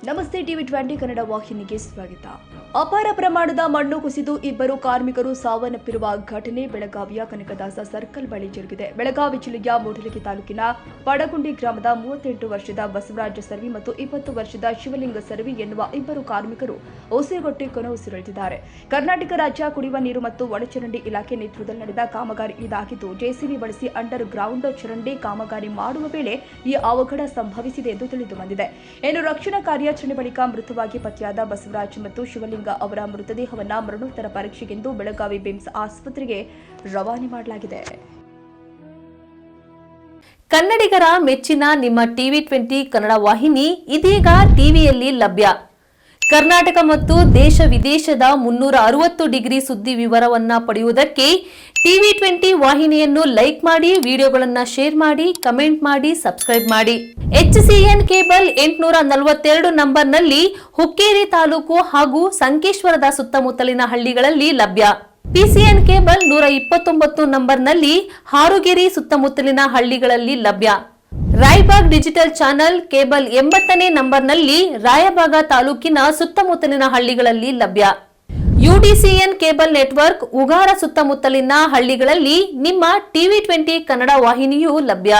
ನಮಸ್ತೆ ಟಿವಿ 20 ಕನ್ನಡ ವಾಹಿನಿಗೆ ಸ್ವಾಗತ. ಅಪಾರ ಪ್ರಮಾಣದ ಮಣ್ಣು ಕುಸಿದು ಇಬ್ಬರು ಕಾರ್ಮಿಕರು ಸಾವನ್ನಪ್ಪಿರುವ ಘಟನೆ ಬೆಳಗಾವಿಯ ಕನಕದಾಸ ಸರ್ಕಲ್ ಬಳಿ ಜರುಗಿದೆ. ಬೆಳಗಾವಿ ಜಿಲ್ಲೆಯ ಮೂಡಲಗಿ ತಾಲೂಕಿನ ಪಡಗುಂಡಿ ಗ್ರಾಮದ 38 ವರ್ಷದ ಬಸವರಾಜ ಸರ್ವಿ ಮತ್ತು 20 ವರ್ಷದ ಶಿವಲಿಂಗ ಸರ್ವಿ ಎನ್ನುವ ಇಬ್ಬರು ಕಾರ್ಮಿಕರು ಉಸಿರುಗಟ್ಟಿ ಕೊನೆಯುಸಿರೆಳೆದಿದ್ದಾರೆ. ಕರ್ನಾಟಕ ರಾಜ್ಯ ಕುಡಿಯುವ ನೀರು ಮತ್ತು ಒಳಚರಂಡಿ ಇಲಾಖೆ ನೇತೃತ್ವದಲ್ಲಿ ನಡೆದ ಕಾಮಗಾರಿ ಇದಾಗಿದ್ದು, ಜೆಸಿಬಿ ಬಳಸಿ ಅಂಡರ್ ಗ್ರೌಂಡ್ ಚರಂಡಿ ಕಾಮಗಾರಿ ಮಾಡುವ ವೇಳೆ ಈ ಅವಘಡ ಸಂಭವಿಸಿದೆ ಎಂದು ತಿಳಿದು ಬಂದಿದೆ. ಇನ್ನು ರಕ್ಷಣಾ ಕಾರ್ಯಾಚರಣೆ ಬಳಿಕ ಮೃತವಾಗಿ ಪತ್ತೆಯಾದ ಬಸವರಾಜ್ ಮತ್ತು ಶಿವಲಿಂಗ ಅವರ ಮೃತದೇಹವನ್ನು ಮರಣೋತ್ತರ ಪರೀಕ್ಷೆಗೆಂದು ಬೆಳಗಾವಿ ಬಿಮ್ಸ್ ಆಸ್ಪತ್ರೆಗೆ ರವಾನೆ ಮಾಡಲಾಗಿದೆ. ಕನ್ನಡಿಗರ ಮೆಚ್ಚಿನ ನಿಮ್ಮ ಟಿವಿ 20 ಕನ್ನಡ ವಾಹಿನಿ ಇದೀಗ ಟಿವಿಯಲ್ಲಿ ಲಭ್ಯ. ಕರ್ನಾಟಕ ಮತ್ತು ದೇಶ ವಿದೇಶದ 360 ಡಿಗ್ರಿ ಸುದ್ದಿ ವಿವರವನ್ನ ಪಡೆಯುವುದಕ್ಕೆ ಟಿವಿ 20 ವಾಹಿನಿಯನ್ನು ಲೈಕ್ ಮಾಡಿ, ವಿಡಿಯೋಗಳನ್ನು ಶೇರ್ ಮಾಡಿ, ಕಮೆಂಟ್ ಮಾಡಿ, ಸಬ್ಸ್ಕ್ರೈಬ್ ಮಾಡಿ. HCN ಕೇಬಲ್ 842 ನಂಬರ್ನಲ್ಲಿ ಹುಕ್ಕೇರಿ ತಾಲೂಕು ಹಾಗೂ ಸಂಕೇಶ್ವರದ ಸುತ್ತಮುತ್ತಲಿನ ಹಳ್ಳಿಗಳಲ್ಲಿ ಲಭ್ಯ. PCN ಕೇಬಲ್ 129 ನಂಬರ್ನಲ್ಲಿ ಹಾರುಗೆರೆ ಸುತ್ತಮುತ್ತಲಿನ ಹಳ್ಳಿಗಳಲ್ಲಿ ಲಭ್ಯ. ರಾಯಬಾಗ್ ಡಿಜಿಟಲ್ ಚಾನೆಲ್ ಕೇಬಲ್ 80ನೇ ನಂಬರ್ನಲ್ಲಿ ರಾಯಬಾಗ ತಾಲೂಕಿನ ಸುತ್ತಮುತ್ತಲಿನ ಹಳ್ಳಿಗಳಲ್ಲಿ ಲಭ್ಯ. UDCN ಕೇಬಲ್ ನೆಟ್ವರ್ಕ್ ಉಗಾರ ಸುತ್ತಮುತ್ತಲಿನ ಹಳ್ಳಿಗಳಲ್ಲಿ ನಿಮ್ಮ ಟಿವಿ 20 ಕನ್ನಡ ವಾಹಿನಿಯೂ ಲಭ್ಯ.